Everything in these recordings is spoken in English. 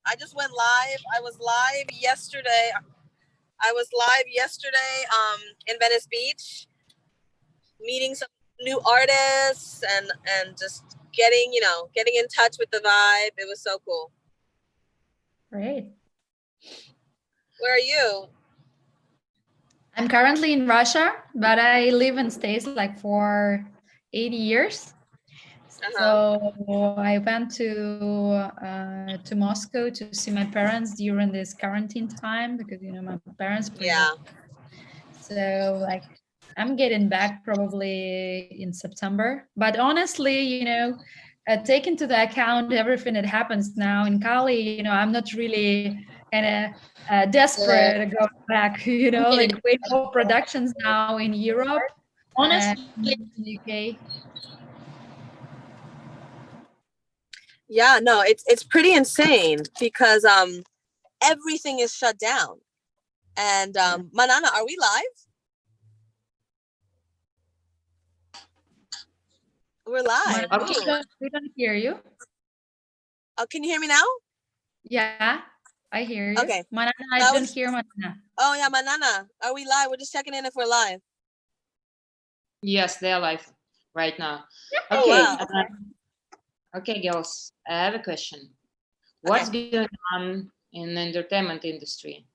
I just went live. I was live yesterday. In Venice Beach, meeting some new artists and just getting in touch with the vibe. It was so cool. Great. Where are you? I'm currently in Russia, but I live in States like for 80 years. So I went to Moscow to see my parents during this quarantine time because my parents. Yeah. So like I'm getting back probably in September. But honestly, take into the account everything that happens now in Cali, I'm not really kind of desperate to go back, like way more productions now in Europe, honestly, in UK. Yeah, no, it's pretty insane because everything is shut down. And Manana, are we live? We're live. We don't hear you. Oh, can you hear me now? Yeah, I hear you. Okay. Manana, I don't hear Manana. Oh yeah, Manana, are we live? We're just checking in if we're live. Yes, they're live right now. Okay. Oh, wow. Okay. Okay, girls, I have a question. What's going on in the entertainment industry?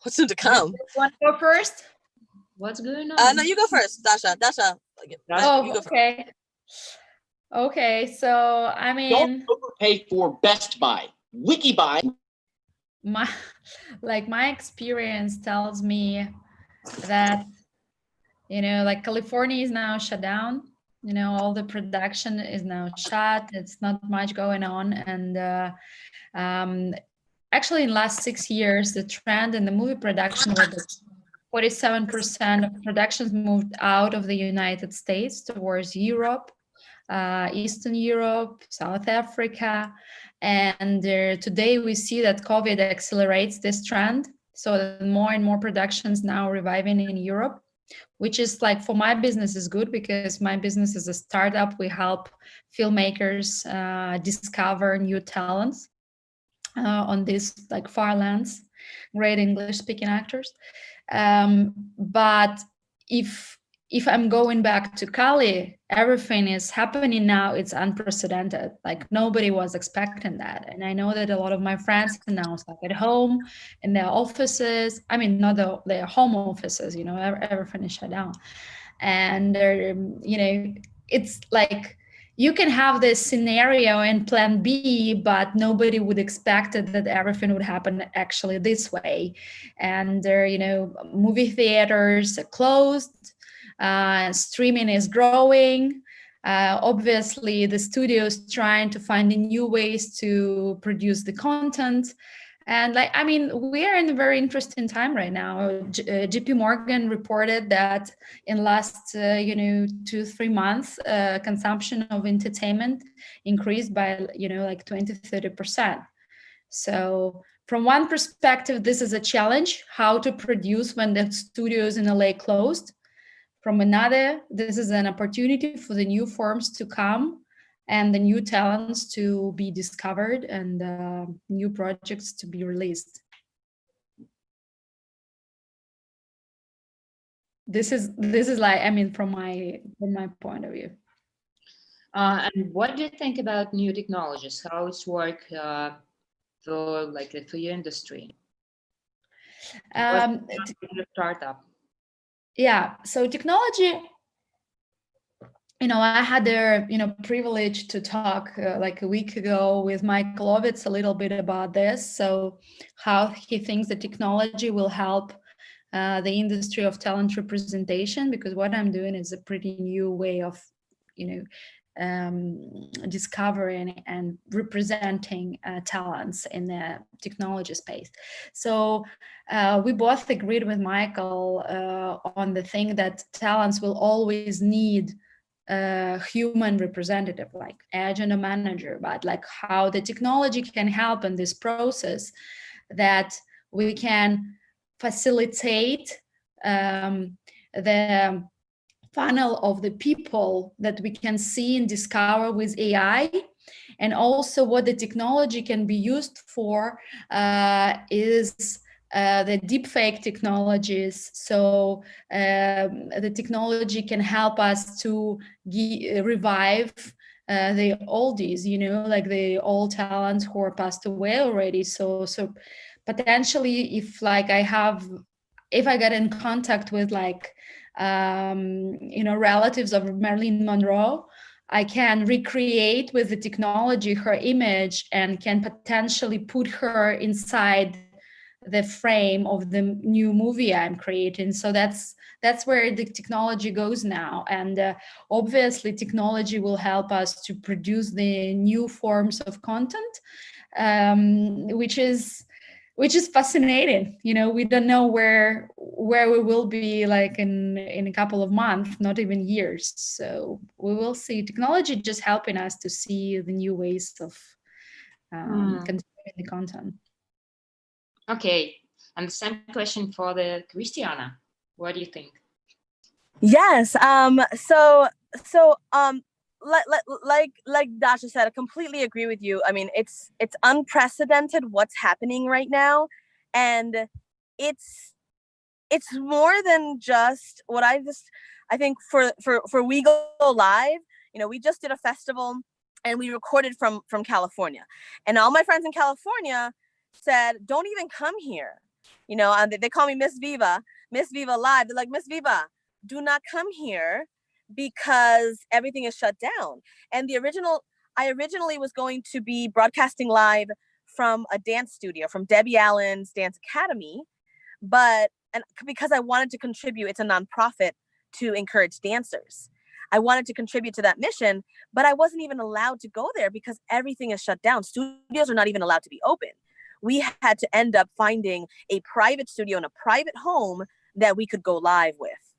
What's soon to come? You want to go first? What's going on? No, you go first, Dasha. Oh, you go okay. First. Okay, so I mean, don't overpay for Best Buy. WikiBuy. My experience tells me that like California is now shut down. All the production is now shut. It's not much going on, and actually in the last 6 years, the trend in the movie production was that 47% of productions moved out of the United States towards Europe, Eastern Europe, South Africa. And today we see that COVID accelerates this trend. So more and more productions now reviving in Europe, which is like for my business is good because my business is a startup. We help filmmakers discover new talents on these like far lands, great English speaking actors. But if I'm going back to Cali, everything is happening now. It's unprecedented. Like nobody was expecting that. And I know that a lot of my friends are now stuck at home in their offices. I mean, not their home offices, everything is shut down. And, it's like, you can have this scenario in plan B, but nobody would expect it that everything would happen actually this way. And movie theaters are closed, streaming is growing. Obviously, the studios trying to find new ways to produce the content. And we are in a very interesting time right now. JP Morgan reported that in last, 2-3 months, consumption of entertainment increased by, 20-30%. So from one perspective, this is a challenge, how to produce when the studios in LA closed. From another, this is an opportunity for the new forms to come and the new talents to be discovered and new projects to be released. This is like, from my point of view. And what do you think about new technologies? How it's work for your industry? Startup. Yeah, so technology. I had the privilege to talk like a week ago with Michael Ovitz a little bit about this. So how he thinks the technology will help the industry of talent representation, because what I'm doing is a pretty new way of, discovering and representing talents in the technology space. So we both agreed with Michael on the thing that talents will always need a human representative, like agent or manager, but like how the technology can help in this process, that we can facilitate the funnel of the people that we can see and discover with AI, And also what the technology can be used for is the deepfake technologies. So the technology can help us to revive the oldies, you know, like the old talents who are passed away already. So potentially, if I get in contact with like you know, relatives of Marilyn Monroe, I can recreate with the technology her image and can potentially put her inside the frame of the new movie I'm creating. So that's where the technology goes now. And obviously technology will help us to produce the new forms of content, which is fascinating. You know, we don't know where we will be like in a couple of months, not even years. So we will see technology just helping us to see the new ways of consuming the content. Okay, and the same question for the Christiana. What do you think? Yes. Like Dasha said, I completely agree with you. I mean, it's unprecedented what's happening right now, and it's more than just what I think for We Go Live. You know, we just did a festival and we recorded from California, and all my friends in California said, "Don't even come here." You know, and they call me Miss Viva Live. They're like, "Miss Viva, do not come here because everything is shut down." And I originally was going to be broadcasting live from a dance studio, from Debbie Allen's Dance Academy, and because I wanted to contribute, it's a nonprofit to encourage dancers. I wanted to contribute to that mission, but I wasn't even allowed to go there because everything is shut down. Studios are not even allowed to be open. We had to end up finding a private studio in a private home that we could go live with.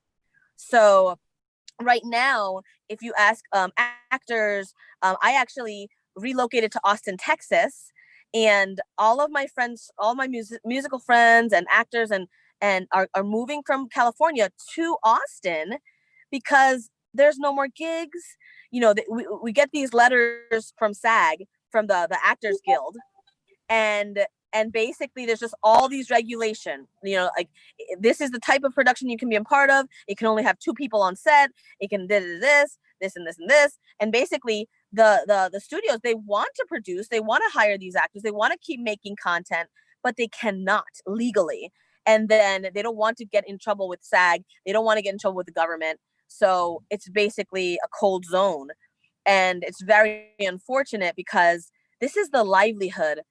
So right now, if you ask actors, I actually relocated to Austin, Texas, and all of my friends, all my musical friends and actors and are moving from California to Austin because there's no more gigs. You know, we get these letters from SAG, from the Actors Guild, and basically there's just all these regulation, you know, like this is the type of production you can be a part of. It can only have 2 people on set. It can this and this and this. And basically the studios, they want to produce, they want to hire these actors, they want to keep making content, but they cannot legally. And then they don't want to get in trouble with SAG. They don't want to get in trouble with the government. So it's basically a cold zone. And it's very unfortunate because this is the livelihood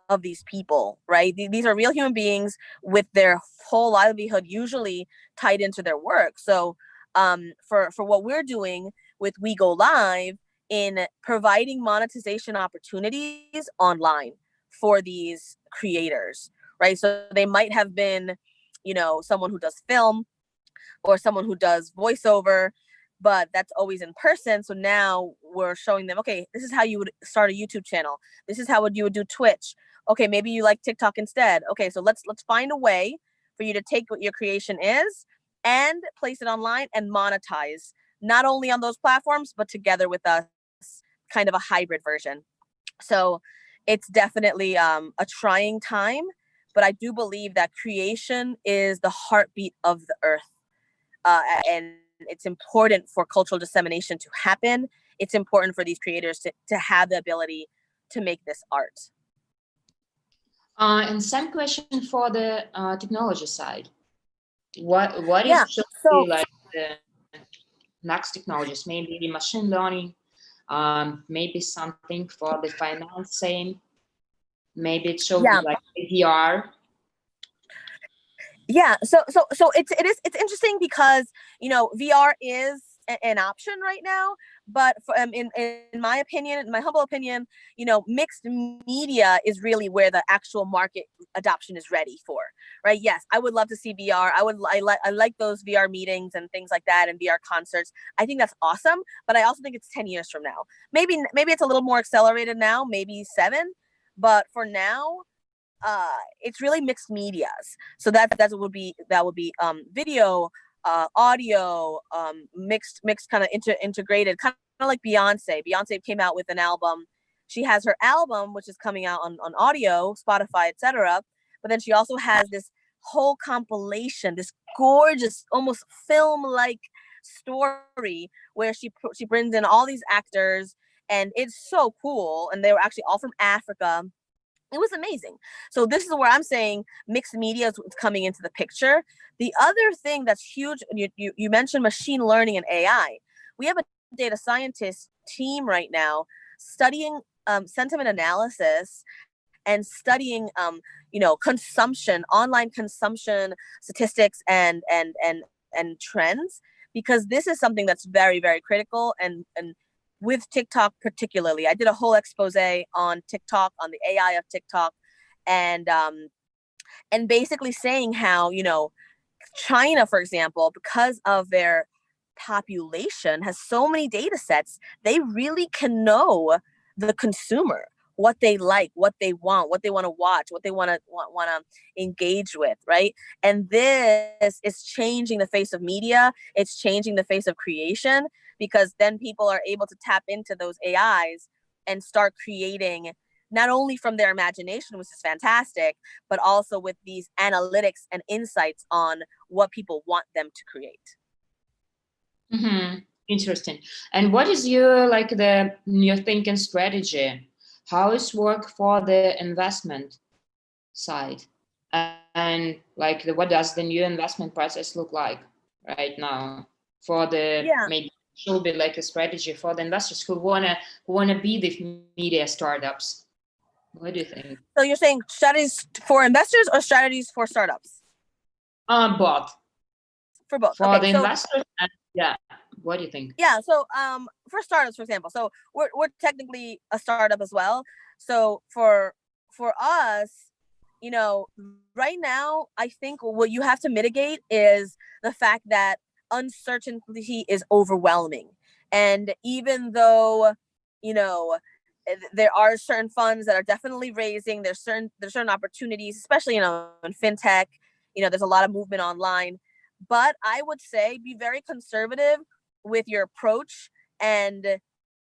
of these people, right? These are real human beings with their whole livelihood usually tied into their work. So for what we're doing with We Go Live in providing monetization opportunities online for these creators, right? So they might have been, you know, someone who does film or someone who does voiceover, but that's always in person. So now we're showing them, okay, this is how you would start a YouTube channel. This is how you would do Twitch. Okay, maybe you like TikTok instead. Okay, so let's find a way for you to take what your creation is and place it online and monetize, not only on those platforms, but together with us, kind of a hybrid version. So it's definitely a trying time, but I do believe that creation is the heartbeat of the earth. And it's important for cultural dissemination to happen. It's important for these creators to have the ability to make this art. And same question for the technology side. What Yeah, is so like the next technologies? Maybe machine learning, maybe something for the financing, maybe it should yeah. be like VR. Yeah, so it's interesting because, you know, VR is an option right now, but for, in my opinion, in my humble opinion, you know, mixed media is really where the actual market adoption is ready for, right? Yes, I would love to see VR. I like those VR meetings and things like that and VR concerts. I think that's awesome, but I also think it's 10 years from now. Maybe it's a little more accelerated now, maybe 7, but for now, it's really mixed medias. So that would be video, audio, mixed kind of integrated, kind of like Beyonce. Beyonce came out with an album she has her album, which is coming out on audio, Spotify, etc. But then she also has this whole compilation, this gorgeous, almost film-like story where she brings in all these actors, and it's so cool. And they were actually all from Africa. It was amazing. So this is where I'm saying mixed media is coming into the picture. The other thing that's huge, you mentioned machine learning and AI. We have a data scientist team right now studying sentiment analysis and studying consumption, online consumption statistics and trends, because this is something that's very, very critical. And with TikTok particularly, I did a whole expose on TikTok, on the AI of TikTok, and basically saying how, China, for example, because of their population, has so many data sets, they really can know the consumer, what they like, what they want to watch, what they want to engage with, right? And this is changing the face of media. It's changing the face of creation, because then people are able to tap into those AIs and start creating not only from their imagination, which is fantastic, but also with these analytics and insights on what people want them to create. Mm-hmm. Interesting. And what is your thinking strategy? How is work for the investment side? And what does the new investment process look like right now for the maybe should be like a strategy for the investors who wanna be the media startups? What do you think? So you're saying strategies for investors or strategies for startups? Both. For both. For the investors, yeah. What do you think? Yeah. So for startups, for example, so we're technically a startup as well. So for us, right now, I think what you have to mitigate is the fact that uncertainty is overwhelming. And even though, there are certain funds that are definitely raising, there's certain opportunities, especially, in fintech, there's a lot of movement online. But I would say be very conservative with your approach and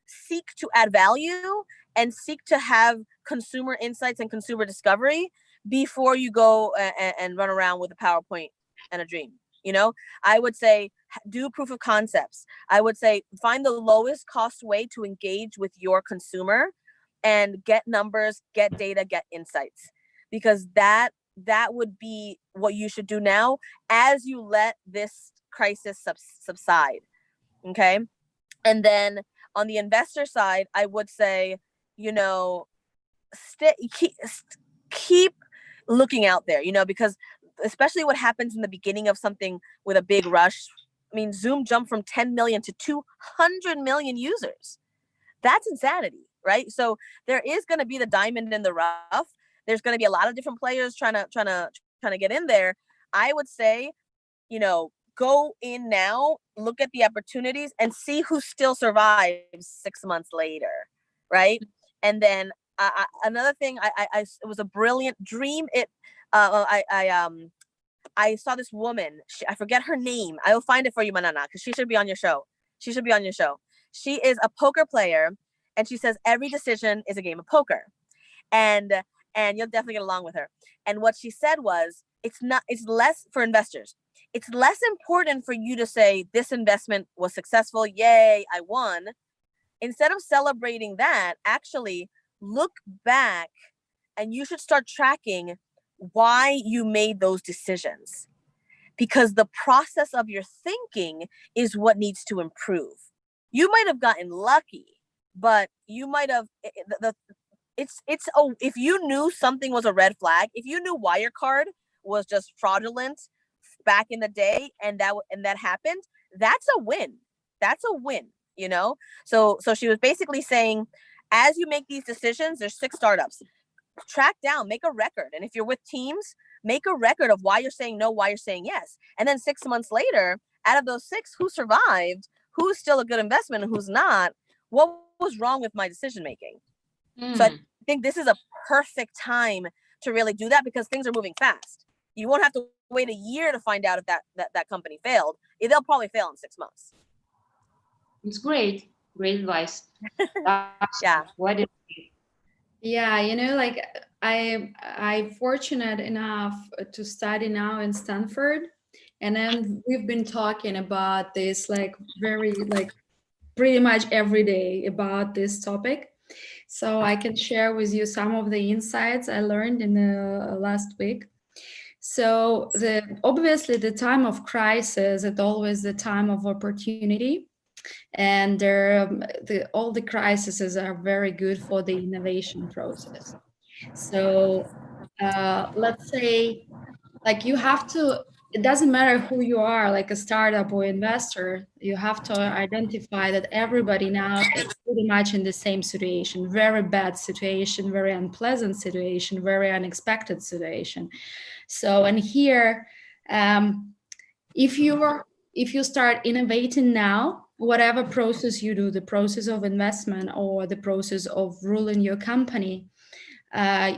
seek to add value and seek to have consumer insights and consumer discovery before you go and run around with a PowerPoint and a dream. I would say do proof of concepts. I would say find the lowest cost way to engage with your consumer and get numbers, get data, get insights, because that would be what you should do now as you let this crisis subside. Okay. And then on the investor side, I would say, keep looking out there, because especially what happens in the beginning of something with a big rush. I mean, Zoom jumped from 10 million to 200 million users. That's insanity, right? So there is going to be the diamond in the rough. There's going to be a lot of different players trying to get in there. I would say, go in now, look at the opportunities, and see who still survives 6 months later, right? And then another thing, it was a brilliant dream. I saw this woman. I forget her name. I will find it for you, Manana, because she should be on your show. She is a poker player, and she says every decision is a game of poker, and you'll definitely get along with her. And what she said was, it's less for investors. It's less important for you to say this investment was successful. Yay, I won. Instead of celebrating that, actually look back, and you should start tracking why you made those decisions, because the process of your thinking is what needs to improve. You might have gotten lucky, but you might have if you knew something was a red flag, if you knew Wirecard was just fraudulent back in the day, and that happened, that's a win. So she was basically saying, as you make these decisions, there's 6 startups. Track down, make a record. And if you're with teams, make a record of why you're saying no, why you're saying yes. And then 6 months later, out of those 6, who survived, who's still a good investment and who's not, what was wrong with my decision making? So I think this is a perfect time to really do that, because things are moving fast. You won't have to wait a year to find out if that company failed. They'll probably fail in 6 months. It's great advice. Yeah. What is Yeah, you know, like I fortunate enough to study now in Stanford, and then we've been talking about this like very like pretty much every day about this topic. So I can share with you some of the insights I learned in the last week. So obviously the time of crisis is always the time of opportunity, and all the crises are very good for the innovation process. So let's say like you have to, it doesn't matter who you are, like a startup or investor, you have to identify that everybody now is pretty much in the same situation, very bad situation, very unpleasant situation, very unexpected situation. So, and here, um, if you're if you start innovating now, whatever process you do, the process of investment or the process of ruling your company,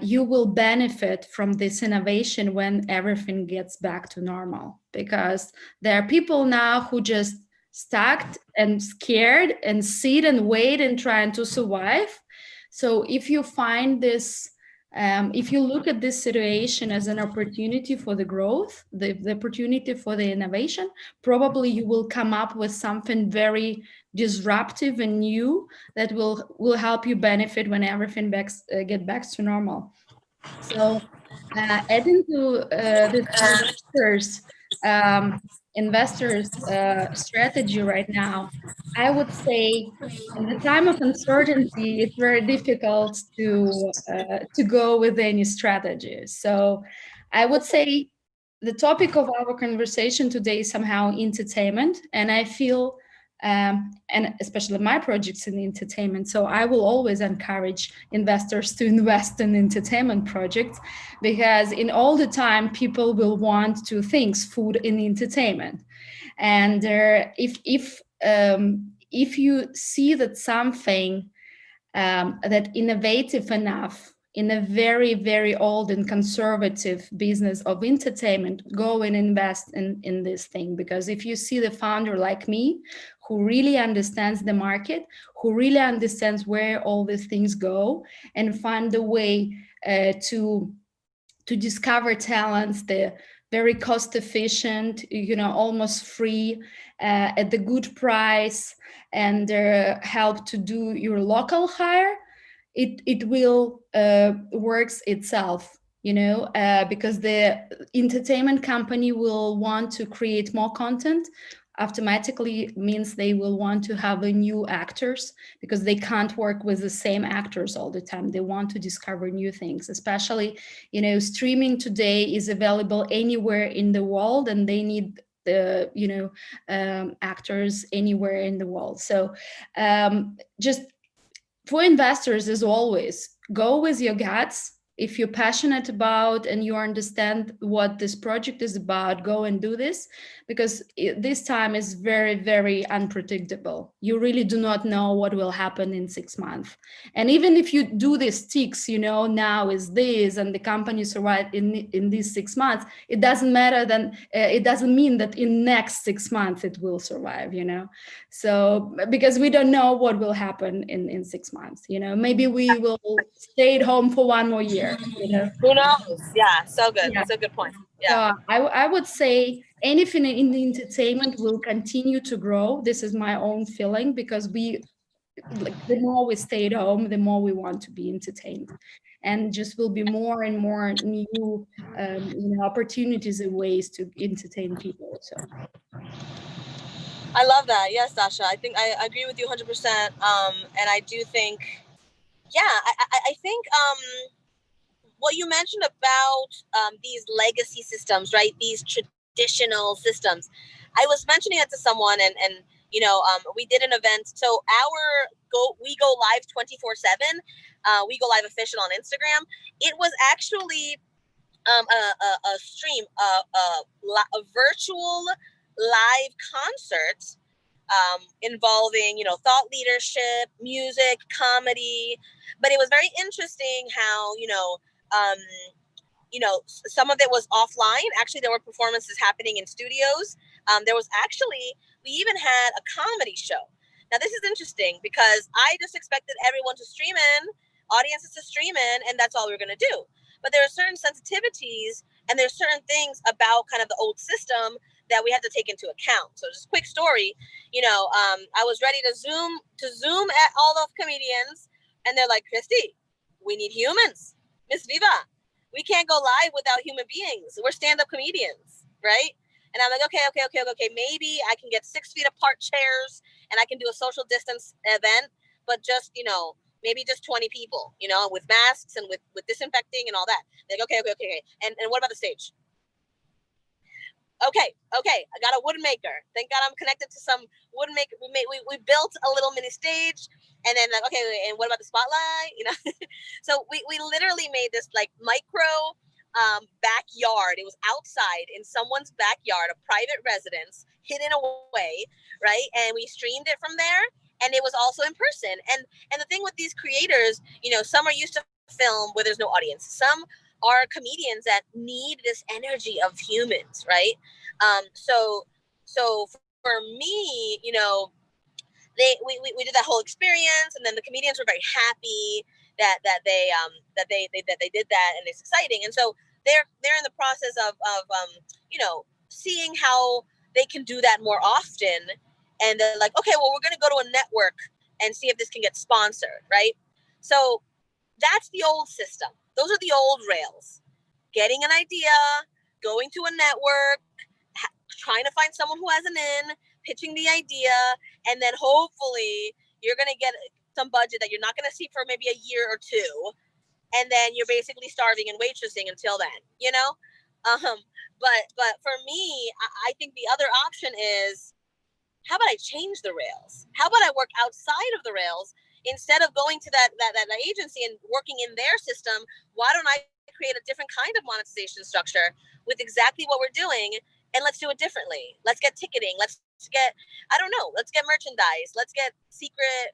you will benefit from this innovation when everything gets back to normal, because there are people now who just stuck and scared and sit and wait and trying to survive. So if you find this, if you look at this situation as an opportunity for the growth, the opportunity for the innovation, probably you will come up with something very disruptive and new that will help you benefit when everything get back to normal. So adding to this investors strategy right now, I would say in the time of uncertainty, it's very difficult to go with any strategy. So I would say the topic of our conversation today is somehow entertainment, and I feel and especially my projects in entertainment. So I will always encourage investors to invest in entertainment projects, because in all the time people will want two things: food and entertainment. And if you see that something that innovative enough in a very, very old and conservative business of entertainment, go and invest in this thing. Because if you see the founder like me, who really understands the market, who really understands where all these things go, and find a way to discover talents, the very cost efficient, almost free, at the good price, and help to do your local hire, it will works itself, because the entertainment company will want to create more content. Automatically means they will want to have a new actors, because they can't work with the same actors all the time. They want to discover new things, especially, streaming today is available anywhere in the world, and they need the actors anywhere in the world. So just for investors, as always, go with your guts. If you're passionate about and you understand what this project is about, go and do this, because this time is very, very unpredictable. You really do not know what will happen in 6 months. And even if you do these ticks, now is this, and the company survive in these 6 months, it doesn't matter. Then it doesn't mean that in next 6 months it will survive, So because we don't know what will happen in 6 months, maybe we will stay at home for 1 more year. Who knows? Yeah, so good. Yeah. That's a good point. Yeah. So I would say anything in the entertainment will continue to grow. This is my own feeling, because the more we stay at home, the more we want to be entertained, and just will be more and more new opportunities and ways to entertain people. So I love that. Yes, Dasha. I think I agree with you 100%. And I do think, yeah, I think what you mentioned about these legacy systems, right? These traditional systems. I was mentioning it to someone, and we did an event. So we go live 24/7. We go live official on Instagram. It was actually a stream, a virtual live concert involving, thought leadership, music, comedy. But it was very interesting how, some of it was offline. Actually, there were performances happening in studios. We even had a comedy show. Now, this is interesting because I just expected everyone to stream in audiences to stream in, and that's all we're going to do. But there are certain sensitivities and there's certain things about kind of the old system that we have to take into account. So just a quick story, I was ready to zoom at all those comedians, and they're like, Christy, we need humans. Miss Viva, we can't go live without human beings. We're stand-up comedians, right? And I'm like, okay. Maybe I can get 6 feet apart chairs and I can do a social distance event, but just, maybe just 20 people, with masks and with disinfecting and all that. Like, okay. And what about the stage? Okay. I got a wood maker. Thank God I'm connected to some wood maker. We built a little mini stage, and then like, okay, and what about the spotlight? So we literally made this like micro backyard. It was outside in someone's backyard, a private residence, hidden away, right? And we streamed it from there, and it was also in person. And the thing with these creators, some are used to film where there's no audience. Some are comedians that need this energy of humans, right? So for me, we did that whole experience, and then the comedians were very happy that they did that, and it's exciting. And so they're in the process of seeing how they can do that more often. And they're like, okay, well, we're going to go to a network and see if this can get sponsored, right? So that's the old system. Those are the old rails. Getting an idea, going to a network, trying to find someone who has an in, pitching the idea, and then hopefully you're going to get some budget that you're not going to see for maybe a year or two. And then you're basically starving and waitressing until then, But for me, I think the other option is, how about I change the rails? How about I work outside of the rails? Instead of going to that agency and working in their system, why don't I create a different kind of monetization structure with exactly what we're doing, and let's do it differently. Let's get ticketing. Let's get merchandise. Let's get secret,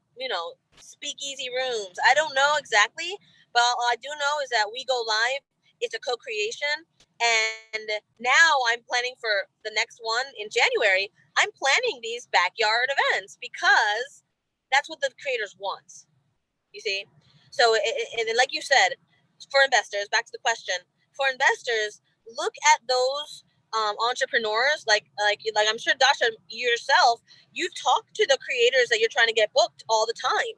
speakeasy rooms. I don't know exactly, but all I do know is that we go live. It's a co-creation. And now I'm planning for the next one in January. I'm planning these backyard events because that's what the creators want, you see? So, and like you said, for investors, back to the question, for investors, look at those entrepreneurs, like I'm sure, Dasha, yourself, you've talked to the creators that you're trying to get booked all the time.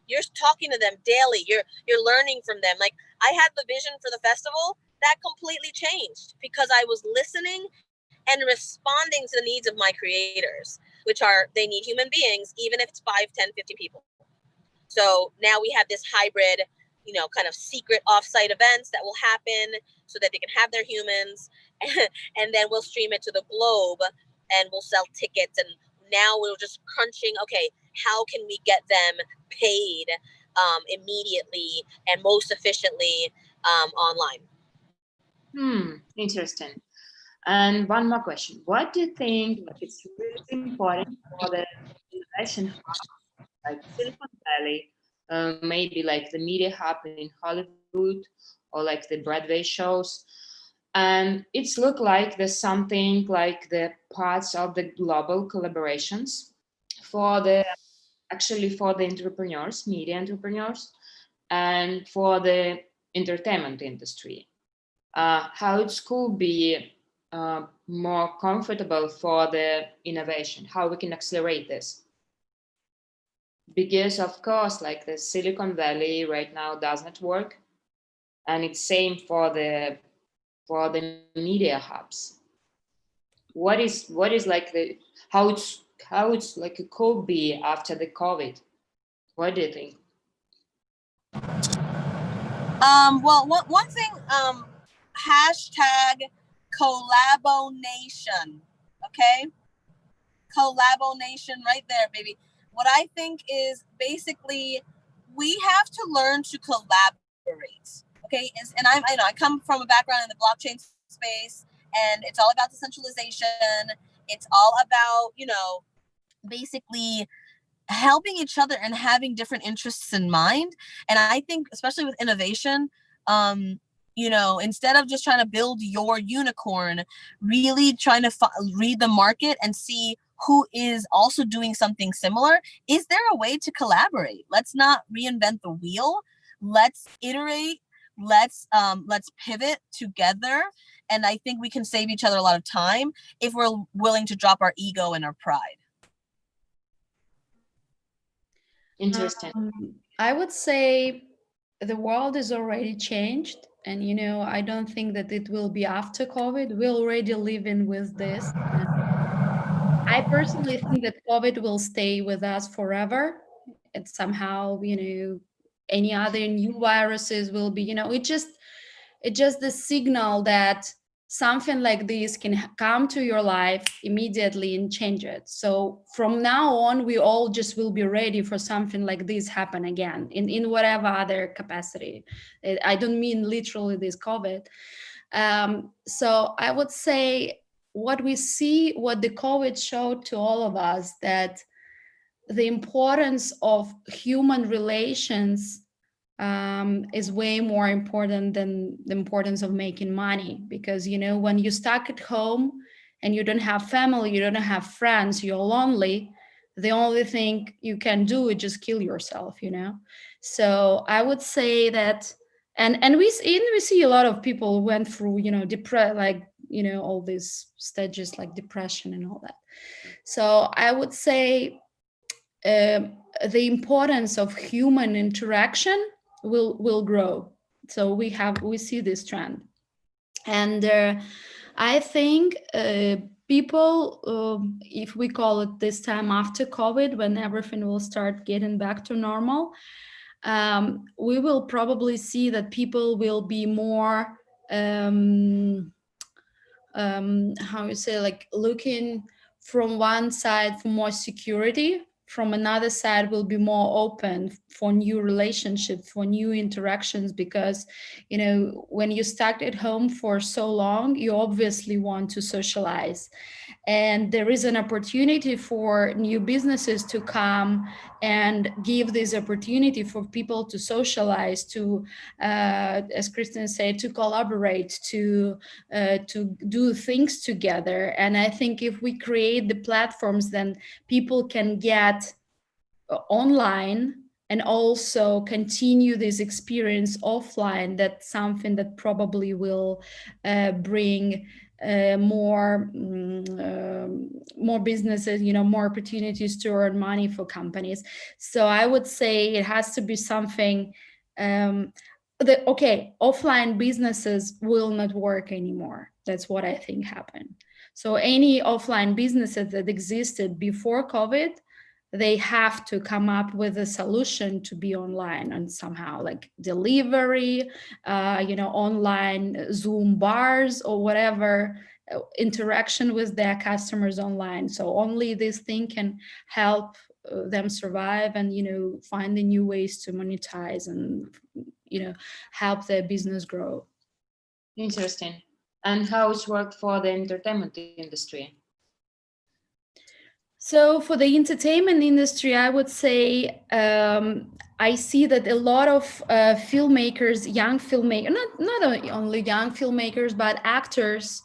You're talking to them daily. You're learning from them. Like, I had the vision for the festival that completely changed because I was listening and responding to the needs of my creators, which are, they need human beings, even if it's 5, 10, 15 people. So now we have this hybrid, kind of secret offsite events that will happen so that they can have their humans, and then we'll stream it to the globe and we'll sell tickets. And now we're just crunching, okay, how can we get them paid immediately and most efficiently online? Interesting. And one more question. What do you think it's really important for the innovation hub, like Silicon Valley, maybe like the media hub in Hollywood, or like the Broadway shows? And it's look like there's something like the parts of the global collaborations for the entrepreneurs, media entrepreneurs, and for the entertainment industry. How it could be more comfortable for the innovation, how we can accelerate this. Because of course, like the Silicon Valley right now does not work, and it's same for the media hubs. What is like the how it's like it could be after the COVID? What do you think? Well, one thing, hashtag collabonation, okay? Collabonation right there, baby. What I think is basically we have to learn to collaborate, okay? And I come from a background in the blockchain space, and it's all about decentralization. It's all about, basically helping each other and having different interests in mind. And I think, especially with innovation, instead of just trying to build your unicorn, really trying to read the market and see who is also doing something similar. Is there a way to collaborate? Let's not reinvent the wheel. let's iterate, let's pivot together, and I think we can save each other a lot of time if we're willing to drop our ego and our pride. Interesting. I would say the world is already changed, and I don't think that it will be after COVID. We're already living with this. And I personally think that COVID will stay with us forever. And somehow, any other new viruses will be, it's just the signal that something like this can come to your life immediately and change it. So from now on, we all just will be ready for something like this happen again in whatever other capacity. I don't mean literally this COVID. So I would say what we see, what the COVID showed to all of us, that the importance of human relations is way more important than the importance of making money. Because when you're stuck at home and you don't have family, you don't have friends, you're lonely, the only thing you can do is just kill yourself. So I would say that, and we see a lot of people who went through all these stages like depression and all that. So I would say the importance of human interaction will grow. So we see this trend, and I think people, if we call it this time after COVID, when everything will start getting back to normal, we will probably see that people will be more how you say, like looking from one side for more security, from another side will be more open for new relationships, for new interactions, because when you're stuck at home for so long, you obviously want to socialize, and there is an opportunity for new businesses to come and give this opportunity for people to socialize, to as Kristen said, to collaborate, to do things together. And I think if we create the platforms, then people can get online and also continue this experience offline. That's something that probably will bring more businesses, more opportunities to earn money for companies. So I would say it has to be something offline businesses will not work anymore. That's what I think happened. So any offline businesses that existed before COVID, they have to come up with a solution to be online, and somehow like delivery, online Zoom bars or whatever, interaction with their customers online. So only this thing can help them survive and find the new ways to monetize and help their business grow. Interesting. And how it's worked for the entertainment industry? So for the entertainment industry, I would say I see that a lot of filmmakers, young filmmakers, not only young filmmakers, but actors,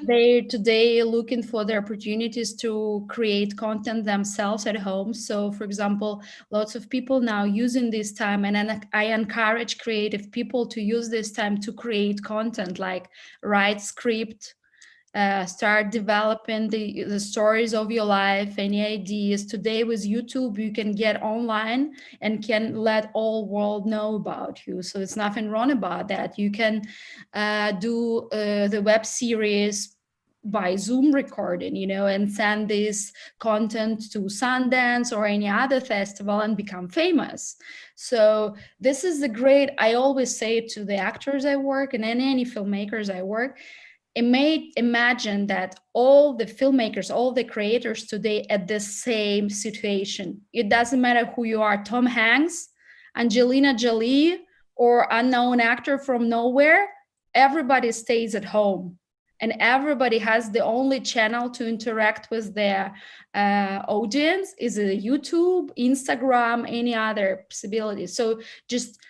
they today looking for the opportunities to create content themselves at home. So for example, lots of people now using this time, and I encourage creative people to use this time to create content, like write script, start developing the stories of your life, any ideas. Today with YouTube, you can get online and can let all world know about you. So there's nothing wrong about that. You can do the web series by Zoom recording, and send this content to Sundance or any other festival and become famous. So this is the great, I always say to the actors I work and any filmmakers I work, imagine that all the filmmakers, all the creators today at the same situation. It doesn't matter who you are, Tom Hanks, Angelina Jolie, or unknown actor from nowhere, everybody stays at home. And everybody has the only channel to interact with their audience is YouTube, Instagram, any other possibility. So just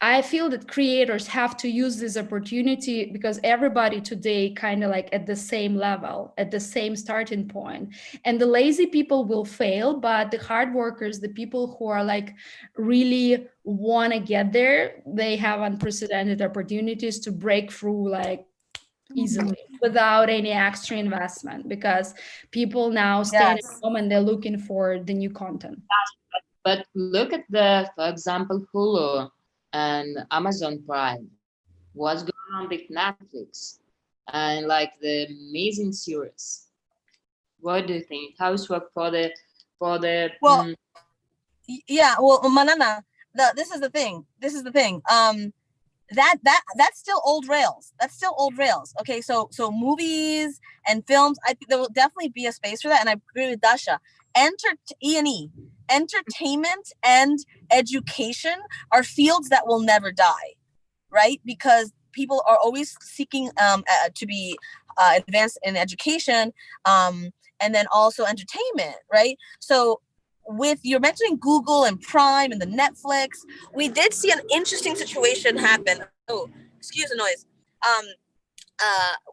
I feel that creators have to use this opportunity because everybody today kind of like at the same level, at the same starting point. And the lazy people will fail, but the hard workers, the people who are like really want to get there, they have unprecedented opportunities to break through like easily without any extra investment, because people now stay at Yes. home and they're looking for the new content. But look at the, for example, Hulu and Amazon Prime. What's going on with Netflix and like the amazing series? What do you think? How is work for the Well, yeah. Well, Manana, this is the thing. This is the thing. That's still old rails. That's still old rails. Okay, so movies and films, I think there will definitely be a space for that. And I agree with Dasha. E&E, entertainment and education are fields that will never die, right? Because people are always seeking to be advanced in education, and then also entertainment, right? So with you're mentioning Google and Prime and the Netflix, we did see an interesting situation happen. Oh, excuse the noise.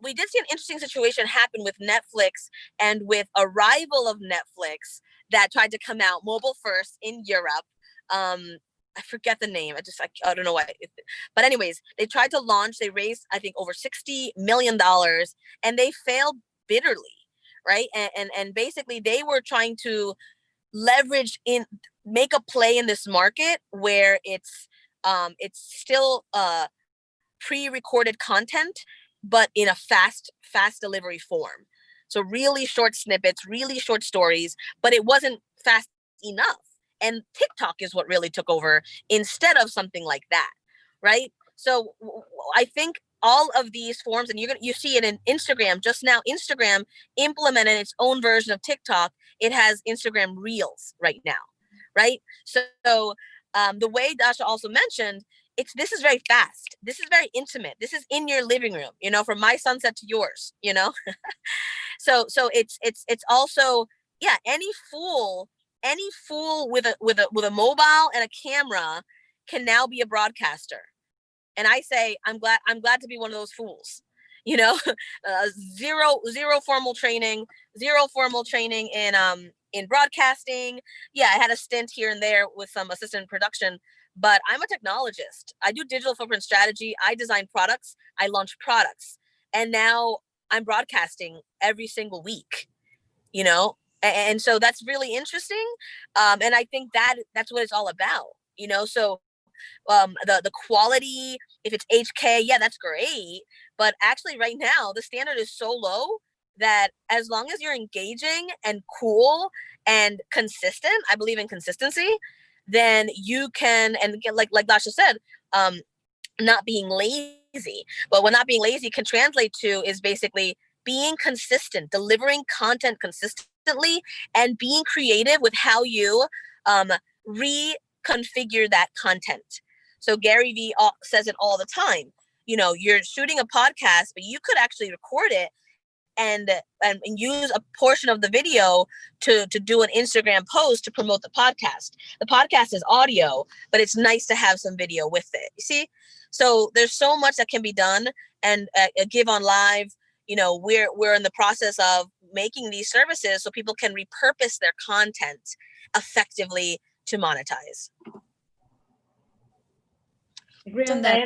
We did see an interesting situation happen with Netflix and with a rival of Netflix that tried to come out mobile first in Europe. I forget the name. I don't know why. But anyways, they tried to launch. They raised, I think, over $60 million, and they failed bitterly, right? And basically, they were trying to make a play in this market where it's still pre-recorded content, but in a fast delivery form. So really short snippets, really short stories, but it wasn't fast enough. And TikTok is what really took over instead of something like that, right? So I think all of these forms, and you see it in Instagram just now. Instagram implemented its own version of TikTok. It has Instagram Reels right now, right? So the way Dasha also mentioned, this is very fast. This is very intimate. This is in your living room, from my sunset to yours, So it's also, yeah, any fool with a mobile and a camera can now be a broadcaster. And I say, I'm glad to be one of those fools, zero formal training in broadcasting. Yeah, I had a stint here and there with some assistant production, but I'm a technologist. I do digital footprint strategy. I design products. I launch products. And now I'm broadcasting every single week, and so that's really interesting. And I think that's what it's all about, so the quality, if it's HK, yeah, that's great. But actually right now the standard is so low that as long as you're engaging and cool and consistent, I believe in consistency, then you can, and like Dasha said, not being lazy. But what not being lazy can translate to is basically being consistent, delivering content consistently, and being creative with how you reconfigure that content. So Gary Vee says it all the time. You're shooting a podcast, but you could actually record it and use a portion of the video to do an Instagram post to promote the podcast. The podcast is audio, but it's nice to have some video with it. You see? So there's so much that can be done. And Give on Live, we're in the process of making these services so people can repurpose their content effectively to monetize. Agree on that.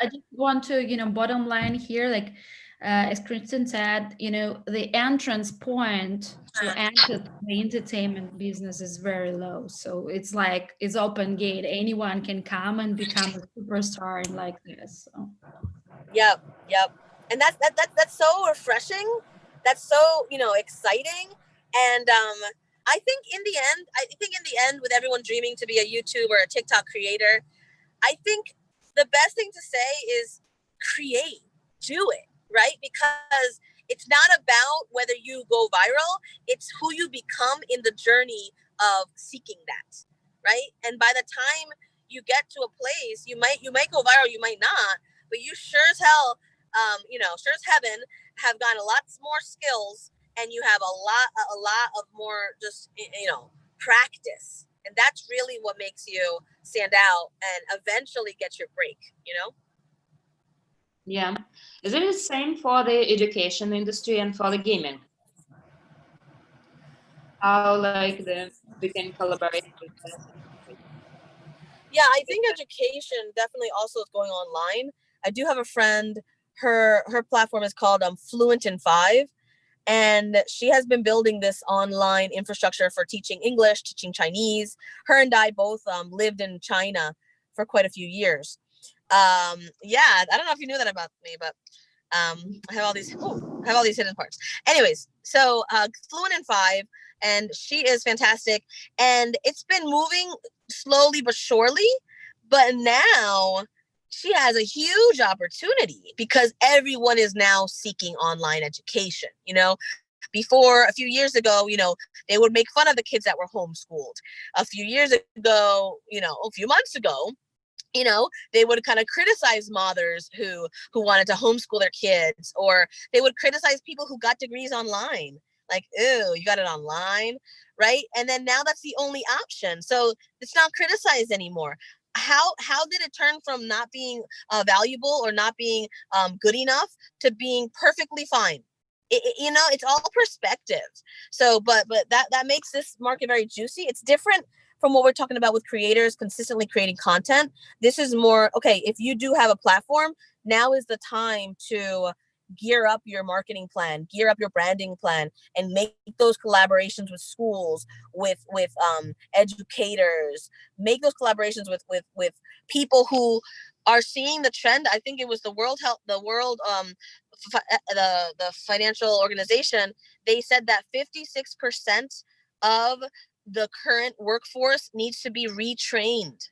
I just want to, bottom line here, like as Kristen said, the entrance point to enter the entertainment business is very low. So it's like it's open gate. Anyone can come and become a superstar in like this. So. Yep. And that's so refreshing. That's so exciting. And I think in the end, with everyone dreaming to be a YouTuber or a TikTok creator, I think the best thing to say is create, do it, right? Because it's not about whether you go viral, it's who you become in the journey of seeking that, right? And by the time you get to a place, you might go viral, you might not, but you sure as hell, sure as heaven, have gotten lots more skills, and you have a lot of more just practice. And that's really what makes you stand out and eventually get your break, you know? Yeah. Is it the same for the education industry and for the gaming? How like we can collaborate with this? Yeah, I think education definitely also is going online. I do have a friend, her platform is called Fluent in 5. And she has been building this online infrastructure for teaching English, teaching Chinese. Her and I both lived in China for quite a few years. Yeah, I don't know if you knew that about me, but I have all these hidden parts. Anyways, so Fluent in 5, and she is fantastic. And it's been moving slowly but surely. But now she has a huge opportunity because everyone is now seeking online education. You know, before a few years ago, you know, they would make fun of the kids that were homeschooled. A few years ago, you know, a few months ago, you know, they would kind of criticize mothers who wanted to homeschool their kids, or they would criticize people who got degrees online. Like, ew, you got it online, right? And then now that's the only option. So it's not criticized anymore. How did it turn from not being valuable or not being good enough to being perfectly fine? You know, it's all perspective. So, but that makes this market very juicy. It's different from what we're talking about with creators consistently creating content. This is more, okay, if you do have a platform, now is the time to gear up your marketing plan, gear up your branding plan, and make those collaborations with schools, with educators, make those collaborations with people who are seeing the trend. I think it was the the financial organization, they said that 56% of the current workforce needs to be retrained.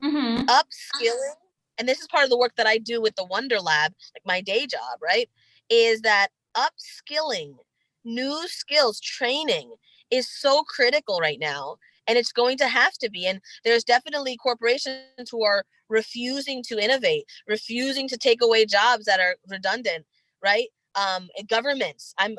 Upskilling, and this is part of the work that I do with the Wonder Lab, like my day job, right? Is that upskilling, new skills, training is so critical right now, and it's going to have to be. And there's definitely corporations who are refusing to innovate, refusing to take away jobs that are redundant, right? Governments. I'm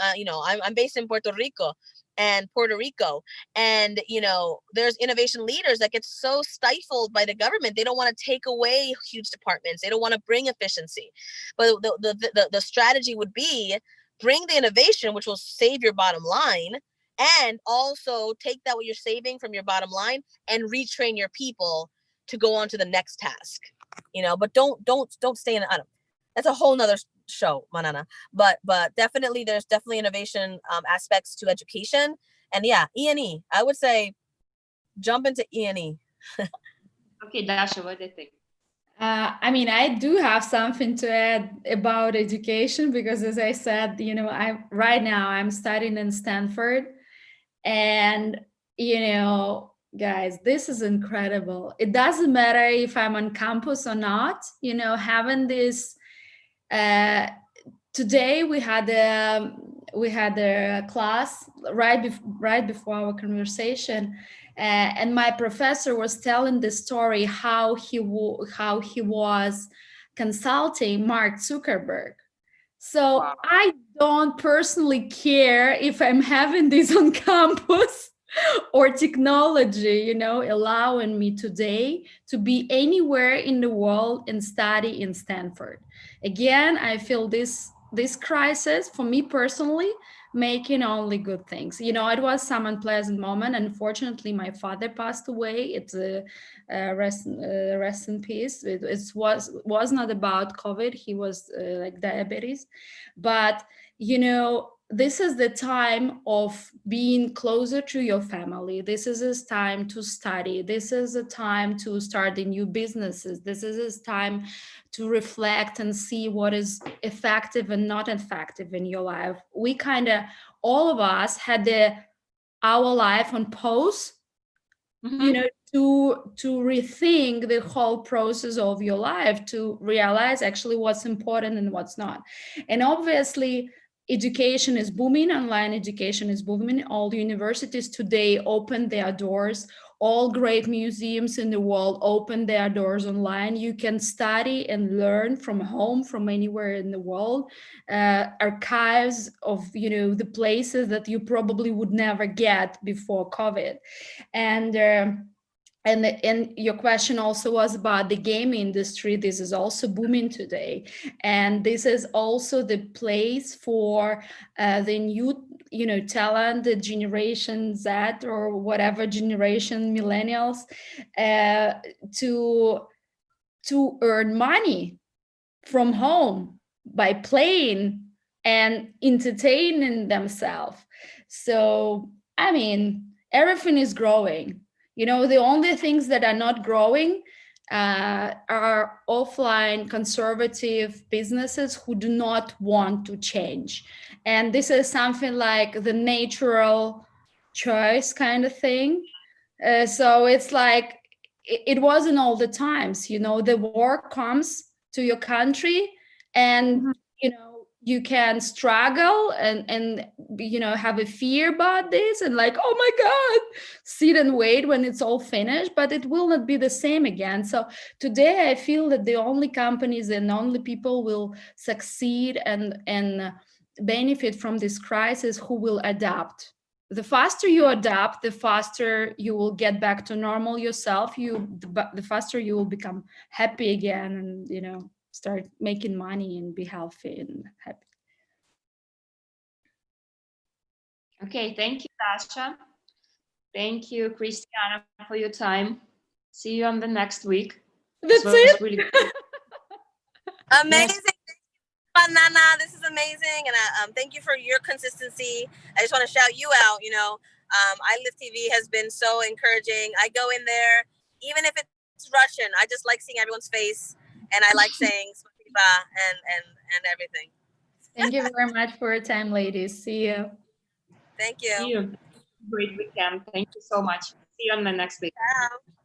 based in Puerto Rico, and you know, there's innovation leaders that get so stifled by the government. They don't want to take away huge departments. They don't want to bring efficiency, but the strategy would be bring the innovation, which will save your bottom line, and also take that what you're saving from your bottom line and retrain your people to go on to the next task. You know, but don't stay in it. That's a whole nother show, Manana. But definitely, there's definitely innovation aspects to education. And yeah, E&E. I would say jump into E&E. Okay, Dasha, what do you think? I mean, I do have something to add about education because, as I said, you know, right now I'm studying in Stanford, and you know, guys, this is incredible. It doesn't matter if I'm on campus or not. You know, having this. Today we had a class right before our conversation, and my professor was telling the story how he was consulting Mark Zuckerberg. So Wow. I don't personally care if I'm having this on campus or technology, you know, allowing me today to be anywhere in the world and study in Stanford. Again, I feel this crisis, for me personally, making only good things. You know, it was some unpleasant moment. Unfortunately, my father passed away. It's a rest in peace. It was not about COVID. He was like diabetes, but you know, this is the time of being closer to your family. This is a time to study. This is a time to start the new businesses. This is a time to reflect and see what is effective and not effective in your life. We kind of, all of us had our life on pause, you know, to rethink the whole process of your life, to realize actually what's important and what's not. And obviously, education is booming, online education is booming. All the universities today open their doors all great museums in the world open their doors online. You can study and learn from home, from anywhere in the world. Archives of, you know, the places that you probably would never get before COVID. And your question also was about the game industry. This is also booming today, and this is also the place for the new, you know, talent, the Generation Z or whatever generation, millennials, to earn money from home by playing and entertaining themselves. So, I mean, everything is growing. You know, the only things that are not growing are offline conservative businesses who do not want to change. And this is something like the natural choice kind of thing. So it's like, it wasn't all the times, you know, the war comes to your country and, you know, you can struggle and you know, have a fear about this and like, oh my God, sit and wait when it's all finished, but it will not be the same again. So today I feel that the only companies and only people will succeed and benefit from this crisis who will adapt. The faster you adapt, the faster you will get back to normal yourself. The faster you will become happy again and, you know, start making money and be healthy and happy. Okay, thank you, Dasha. Thank you, Christiana, for your time. See you on the next week. That's was it. really Amazing. Manana, this is amazing, and thank you for your consistency. I just want to shout you out. You know, iLIFTTV has been so encouraging. I go in there, even if it's Russian, I just like seeing everyone's face, and I like saying "Spasiba" and everything. Thank you very much for your time, ladies. See you. Thank you. See you. Great weekend. Thank you so much. See you on the next week. Ciao.